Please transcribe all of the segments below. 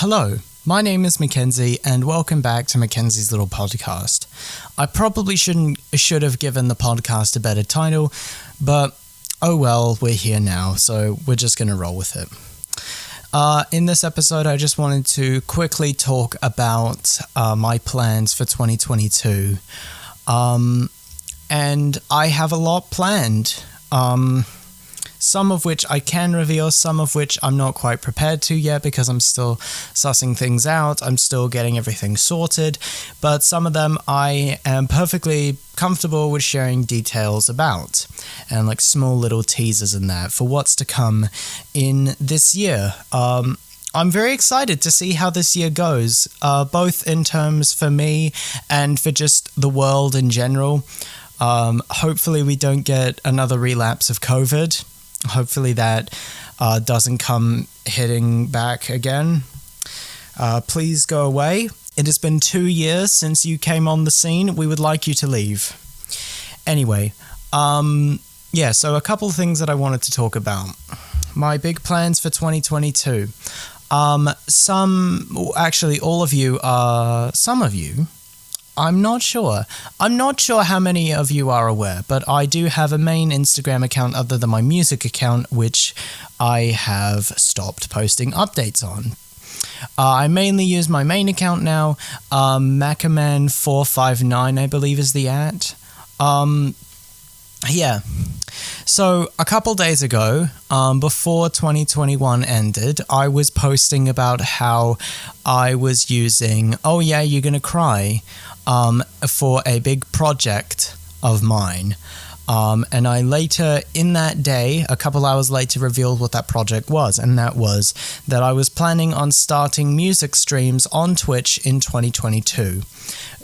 Hello, my name is Mackenzie, and welcome back to Mackenzie's Little Podcast. I probably should have given the podcast a better title, but oh well, we're here now, so we're just going to roll with it. In this episode, I just wanted to quickly talk about my plans for 2022. And I have a lot planned. Some of which I can reveal, some of which I'm not quite prepared to yet because I'm still sussing things out. I'm still getting everything sorted, but some of them I am perfectly comfortable with sharing details about, and like small little teasers in that for what's to come in this year. I'm very excited to see how this year goes, both in terms for me and for just the world in general. Hopefully we don't get another relapse of COVID. Hopefully that doesn't come hitting back again. Please go away. It has been 2 years since you came on the scene. We would like you to leave. Anyway, so a couple of things that I wanted to talk about. My big plans for 2022. Some of you, I'm not sure. I'm not sure how many of you are aware, but I do have a main Instagram account other than my music account, which I have stopped posting updates on. I mainly use my main account now. Mackenzie459, I believe, is the @ So a couple days ago, before 2021 ended, I was posting about how I was using "Oh yeah, you're gonna cry" for a big project of mine. And I later, in that day, a couple hours later, revealed what that project was, and that was that I was planning on starting music streams on Twitch in 2022,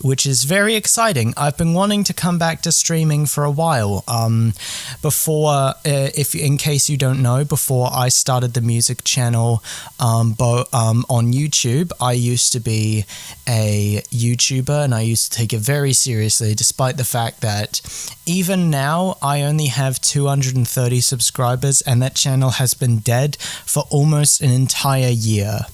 which is very exciting. I've been wanting to come back to streaming for a while. In case you don't know, before I started the music channel on YouTube, I used to be a YouTuber, and I used to take it very seriously, despite the fact that even now, I only have 230 subscribers, and that channel has been dead for almost an entire year.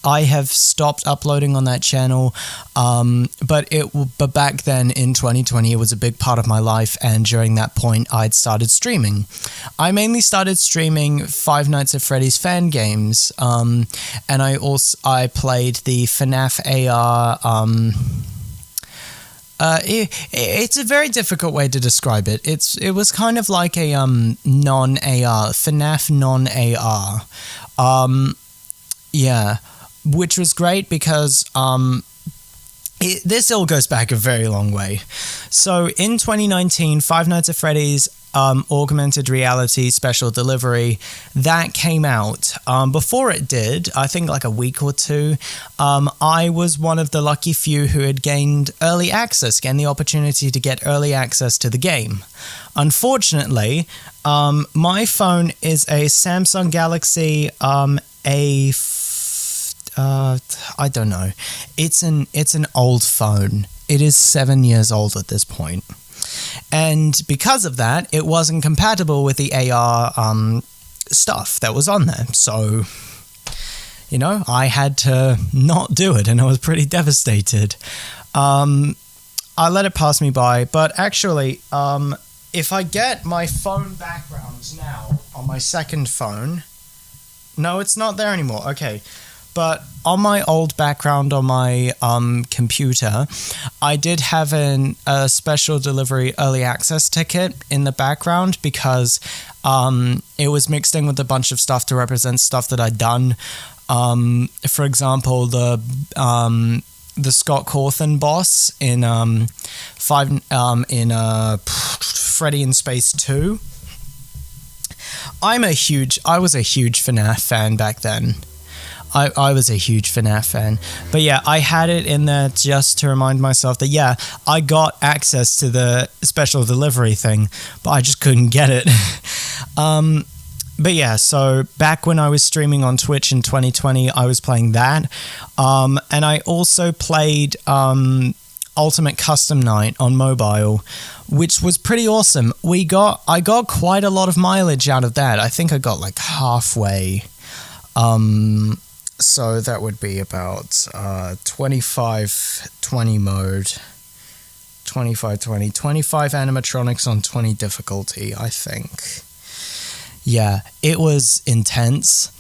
I have stopped uploading on that channel, but back then in 2020, it was a big part of my life, and during that point, I'd started streaming. I mainly started streaming Five Nights at Freddy's fan games, and I played the FNAF AR. It's a very difficult way to describe it. It was kind of like a non-AR, FNAF non-AR. Which was great because this all goes back a very long way. So in 2019, Five Nights at Freddy's augmented reality special delivery, that came out. Before it did, I think like a week or two, I was one of the lucky few who had gained the opportunity to get early access to the game. Unfortunately, my phone is a Samsung Galaxy I don't know. It's an old phone. It is 7 years old at this point. And because of that, it wasn't compatible with the AR stuff that was on there. So, I had to not do it, and I was pretty devastated. I let it pass me by, but actually, if I get my phone background now on my second phone... No, it's not there anymore. Okay. But on my old background on my computer, I did have a special delivery early access ticket in the background because it was mixed in with a bunch of stuff to represent stuff that I'd done. For example, the Scott Cawthon boss in Freddy in Space 2. I was a huge FNAF fan back then. I was a huge FNAF fan. But yeah, I had it in there just to remind myself that, I got access to the special delivery thing, but I just couldn't get it. But yeah, so back when I was streaming on Twitch in 2020, I was playing that. And I also played Ultimate Custom Night on mobile, which was pretty awesome. I got quite a lot of mileage out of that. I think I got like halfway. So that would be about 25-20 mode. 25-20. 25 animatronics on 20 difficulty, I think. Yeah, it was intense.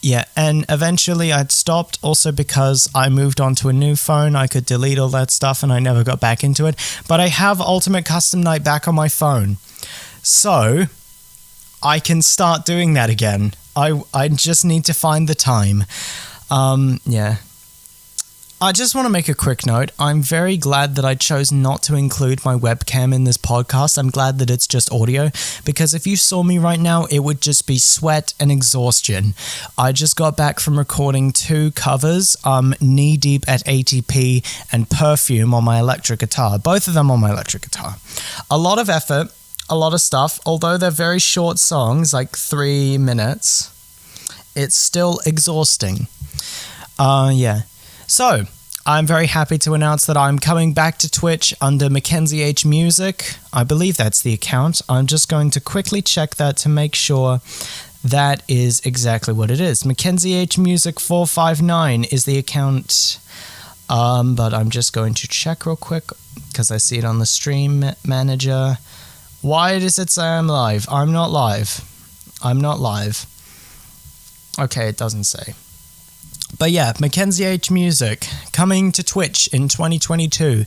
Yeah, and eventually I'd stopped also because I moved on to a new phone. I could delete all that stuff and I never got back into it. But I have Ultimate Custom Night back on my phone. So I can start doing that again. I just need to find the time. Yeah. I just want to make a quick note. I'm very glad that I chose not to include my webcam in this podcast. I'm glad that it's just audio, because if you saw me right now, it would just be sweat and exhaustion. I just got back from recording 2 covers, Knee Deep at ATP and Perfume on my electric guitar. Both of them on my electric guitar. A lot of effort, a lot of stuff. Although they're very short songs, like 3 minutes, it's still exhausting. Yeah. So, I'm very happy to announce that I'm coming back to Twitch under Mackenzie H Music. I believe that's the account. I'm just going to quickly check that to make sure that is exactly what it is. Mackenzie H Music 459 is the account. But I'm just going to check real quick because I see it on the stream manager. Why does it say I'm live? I'm not live. I'm not live. Okay, it doesn't say. But yeah, Mackenzie H Music coming to Twitch in 2022.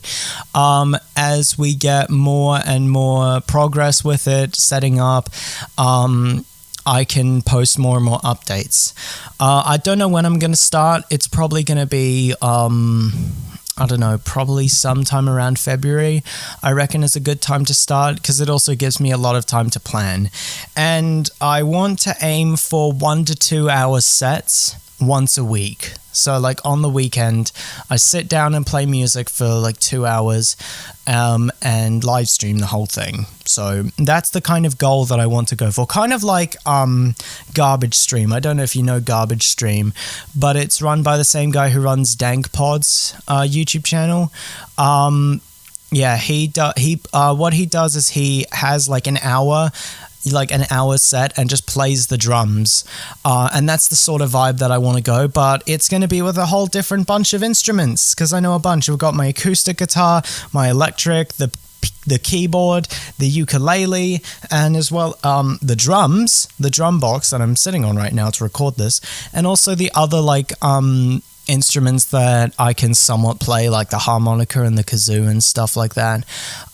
As we get more and more progress with it, setting up, I can post more and more updates. I don't know when I'm going to start. It's probably going to be, I don't know, probably sometime around February. I reckon is a good time to start because it also gives me a lot of time to plan. And I want to aim for 1 to 2 hour sets once a week. So like on the weekend, I sit down and play music for like 2 hours and live stream the whole thing. So that's the kind of goal that I want to go for. Kind of like Garbage Stream. I don't know if you know Garbage Stream, but it's run by the same guy who runs Dank Pod's YouTube channel. Yeah, what he does is he has like an hour set and just plays the drums. And that's the sort of vibe that I want to go, but it's going to be with a whole different bunch of instruments, because I know a bunch. I've got my acoustic guitar, my electric, the keyboard, the ukulele, and as well the drums, the drum box that I'm sitting on right now to record this, and also the other like instruments that I can somewhat play, like the harmonica and the kazoo and stuff like that,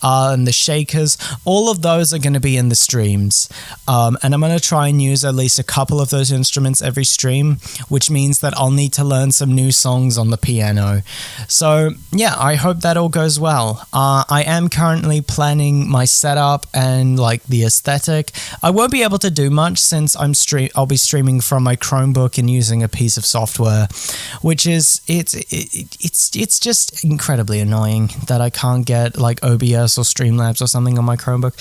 and the shakers. All of those are going to be in the streams, and I'm going to try and use at least a couple of those instruments every stream, which means that I'll need to learn some new songs on the piano. So yeah, I hope that all goes well. I am currently planning my setup and like the aesthetic. I won't be able to do much since I'll be streaming from my Chromebook and using a piece of software, which is it's just incredibly annoying that I can't get like OBS or Streamlabs or something on my Chromebook.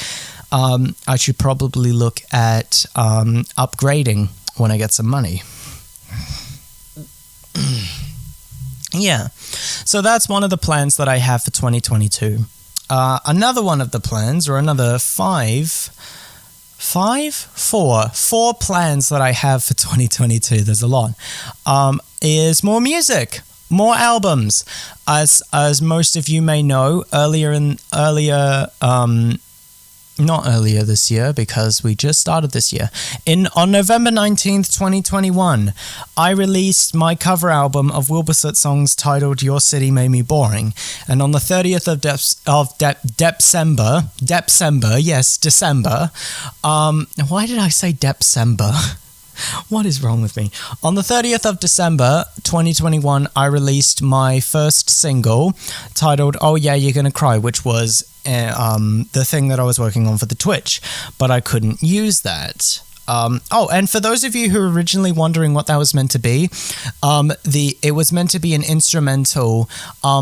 I should probably look at upgrading when I get some money. Yeah, so that's one of the plans that I have for 2022. Another one of the plans, or another four plans that I have for 2022, there's a lot, is more music, more albums. As most of you may know, not earlier this year, because we just started this year. On November 19th, 2021, I released my cover album of Wilberset songs titled Your City Made Me Boring. And on the 30th of December, why did I say December? What is wrong with me? On the 30th of December 2021, I released my first single titled Oh Yeah, You're Gonna Cry, which was the thing that I was working on for the Twitch, but I couldn't use that. And for those of you who were originally wondering what that was meant to be, it was meant to be an instrumental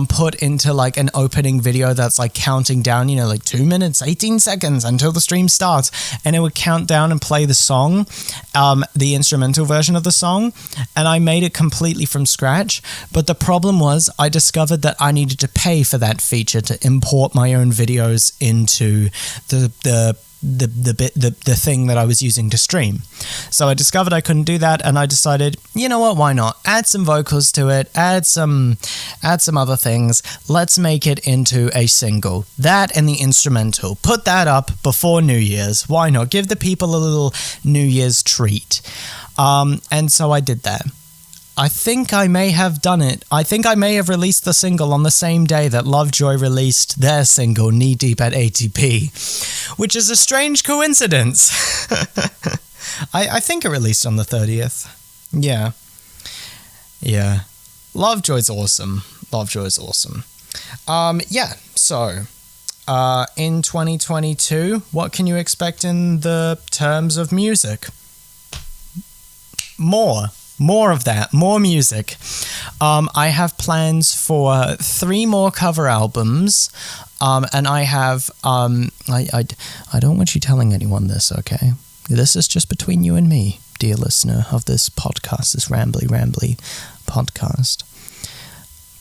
put into like an opening video that's like counting down, like 2 minutes, 18 seconds until the stream starts, and it would count down and play the song, the instrumental version of the song, and I made it completely from scratch. But the problem was I discovered that I needed to pay for that feature to import my own videos into the the thing that I was using to stream. So I discovered I couldn't do that, and I decided, you know what, why not? Add some vocals to it, add some other things. Let's make it into a single. That and the instrumental. Put that up before New Year's. Why not? Give the people a little New Year's treat. And so I did that. I think I may have done it. I think I may have released the single on the same day that Lovejoy released their single, Knee Deep at ATP, which is a strange coincidence. I think it released on the 30th. Yeah. Yeah. Lovejoy's awesome. Lovejoy's awesome. So, in 2022, what can you expect in the terms of music? More of that, more music. I have plans for 3 more cover albums, and I have, I don't want you telling anyone this, okay? This is just between you and me, dear listener of this podcast, this rambly podcast.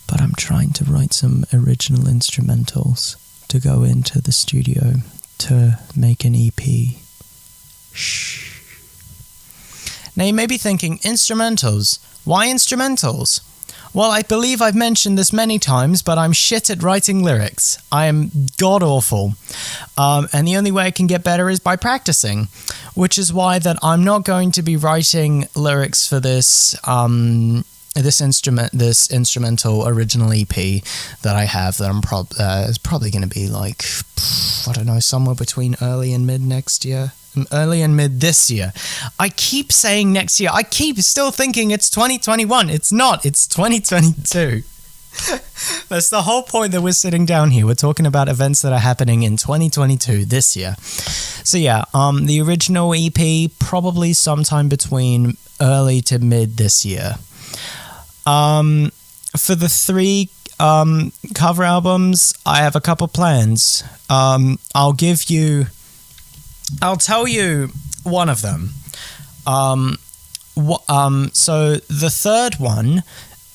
But I'm trying to write some original instrumentals to go into the studio to make an EP. Shh. Now you may be thinking, instrumentals? Why instrumentals? Well, I believe I've mentioned this many times, but I'm shit at writing lyrics. I am god-awful. And the only way I can get better is by practicing, which is why that I'm not going to be writing lyrics for this instrumental original EP that I have, that I'm is probably going to be like, I don't know, somewhere between early and mid this year. I keep saying next year. I keep still thinking it's 2021. It's not. It's 2022. That's the whole point that we're sitting down here. We're talking about events that are happening in 2022 this year. So yeah, the original EP probably sometime between early to mid this year. For the 3 cover albums, I have a couple plans. I'll tell you one of them. So the third one,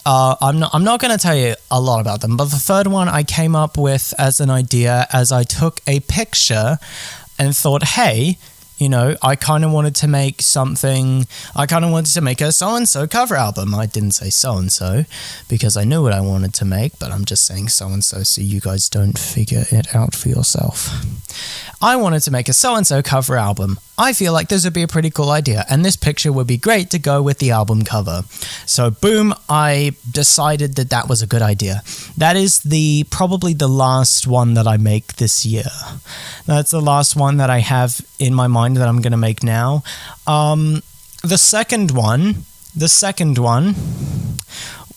I'm not going to tell you a lot about them, but the third one I came up with as an idea as I took a picture and thought, hey, you know, I kind of wanted to make a so-and-so cover album. I didn't say so-and-so because I knew what I wanted to make, but I'm just saying so-and-so so you guys don't figure it out for yourself. I wanted to make a so-and-so cover album. I feel like this would be a pretty cool idea, and this picture would be great to go with the album cover. So boom, I decided that was a good idea. That is probably the last one that I make this year. That's the last one that I have in my mind that I'm going to make now. The second one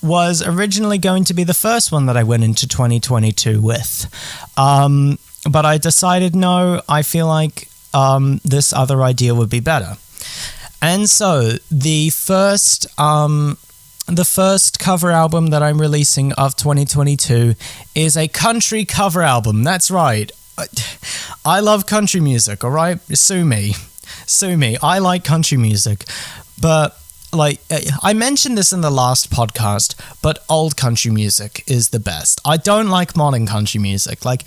was originally going to be the first one that I went into 2022 with. But I decided, no, I feel like this other idea would be better. And so the first cover album that I'm releasing of 2022 is a country cover album. That's right. I love country music, all right? Sue me. I like country music. But like I mentioned this in the last podcast, but old country music is the best. I don't like modern country music. Like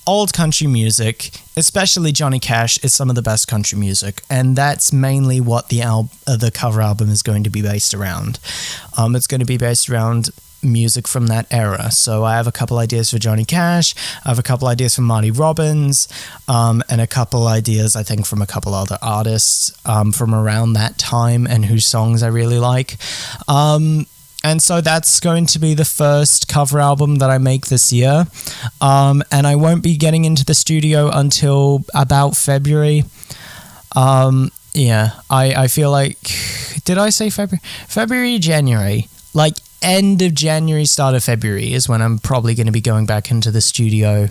old country music, especially Johnny Cash, is some of the best country music, and that's mainly what the cover album is going to be based around. It's going to be based around music from that era. So I have a couple ideas for Johnny Cash, I have a couple ideas for Marty Robbins, and a couple ideas, I think, from a couple other artists from around that time and whose songs I really like. And so that's going to be the first cover album that I make this year. And I won't be getting into the studio until about February. I feel like... Did I say February? February, January. Like, end of January, start of February is when I'm probably going to be going back into the studio.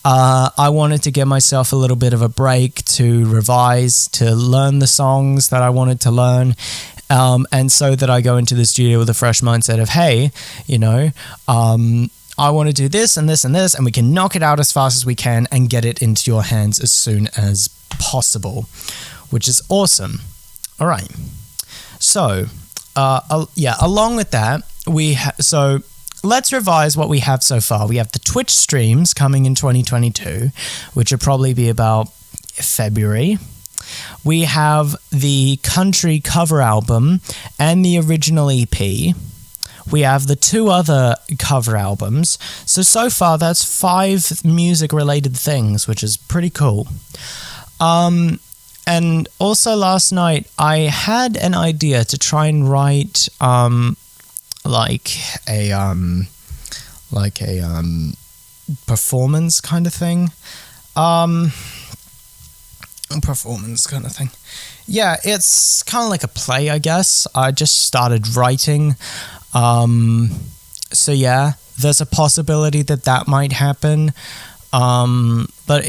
I wanted to give myself a little bit of a break to revise, to learn the songs that I wanted to learn. And so that I go into the studio with a fresh mindset of, hey, you know, I want to do this and this and this, and we can knock it out as fast as we can and get it into your hands as soon as possible, which is awesome. All right. So, along with that, so let's revise what we have so far. We have the Twitch streams coming in 2022, which will probably be about February. We have the country cover album and the original EP. We have the 2 other cover albums. So far, that's 5 music-related things, which is pretty cool. And also last night, I had an idea to try and write, like a performance kind of thing. Yeah, it's kind of like a play, I guess. I just started writing. So yeah, there's a possibility that might happen. But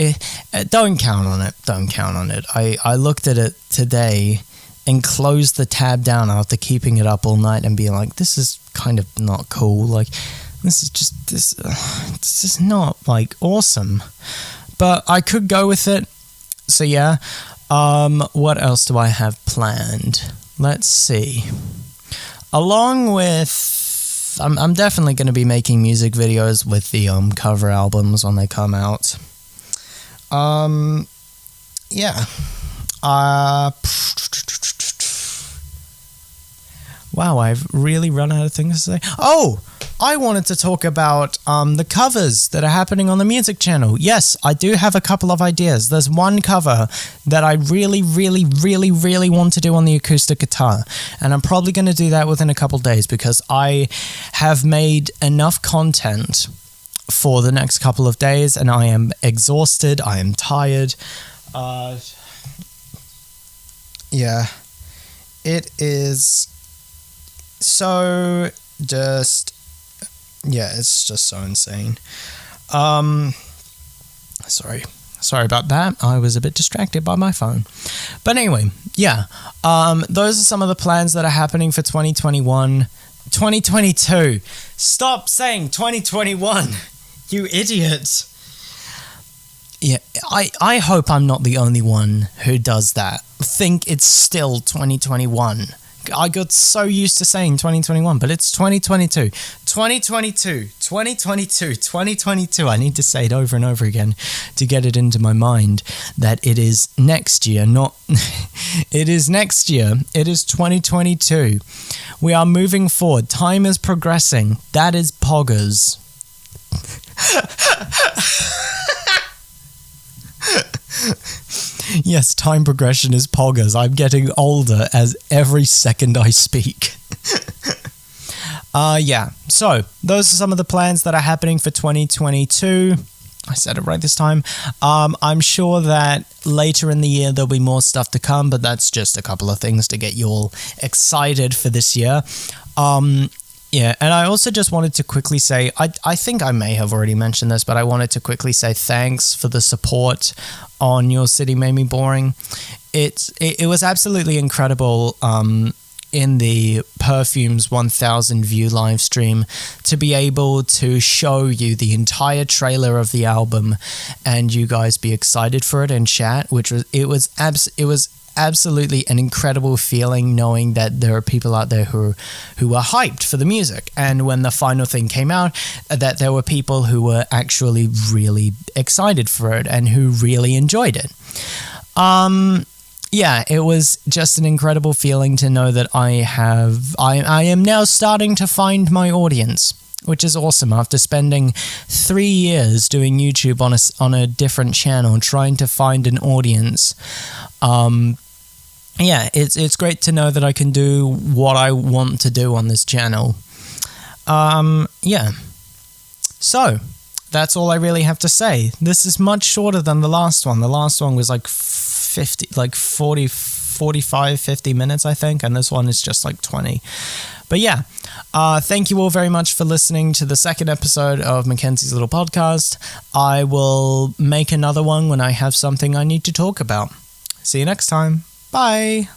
don't count on it. Don't count on it. I looked at it today and closed the tab down after keeping it up all night and being like, this is kind of not cool. Like, this is not like awesome. But I could go with it. So yeah. What else do I have planned? Let's see. Along with, I'm definitely going to be making music videos with the cover albums when they come out. Yeah. Wow, I've really run out of things to say. Oh, I wanted to talk about the covers that are happening on the music channel. Yes, I do have a couple of ideas. There's one cover that I really, really, really, really want to do on the acoustic guitar. And I'm probably going to do that within a couple days because I have made enough content for the next couple of days and I am exhausted. I am tired. Yeah, it is so just... Yeah, it's just so insane. Sorry about that. I was a bit distracted by my phone. But anyway, yeah. Those are some of the plans that are happening for 2021. 2022. Stop saying 2021, you idiot. Yeah, I hope I'm not the only one who does that. Think it's still 2021. I got so used to saying 2021, but it's 2022. 2022, 2022, 2022. I need to say it over and over again to get it into my mind that it is next year, not... It is next year. It is 2022. We are moving forward. Time is progressing. That is poggers. Yes, time progression is poggers. I'm getting older as every second I speak. Yeah, so those are some of the plans that are happening for 2022. I said it right this time. I'm sure that later in the year there'll be more stuff to come, but that's just a couple of things to get you all excited for this year. Yeah, and I also just wanted to quickly say, I think I may have already mentioned this, but I wanted to quickly say thanks for the support on Your City Made Me Boring. It was absolutely incredible in the Perfumes 1000 view live stream to be able to show you the entire trailer of the album and you guys be excited for it and chat, which was absolutely an incredible feeling knowing that there are people out there who are hyped for the music, and when the final thing came out, that there were people who were actually really excited for it and who really enjoyed it. Yeah, it was just an incredible feeling to know that I am now starting to find my audience, which is awesome. After spending 3 years doing YouTube on a different channel, trying to find an audience, yeah, it's great to know that I can do what I want to do on this channel. Yeah. So, that's all I really have to say. This is much shorter than the last one. The last one was like 45, 50 minutes, I think, and this one is just like 20. But yeah, thank you all very much for listening to the second episode of Mackenzie's little podcast. I will make another one when I have something I need to talk about. See you next time. Bye.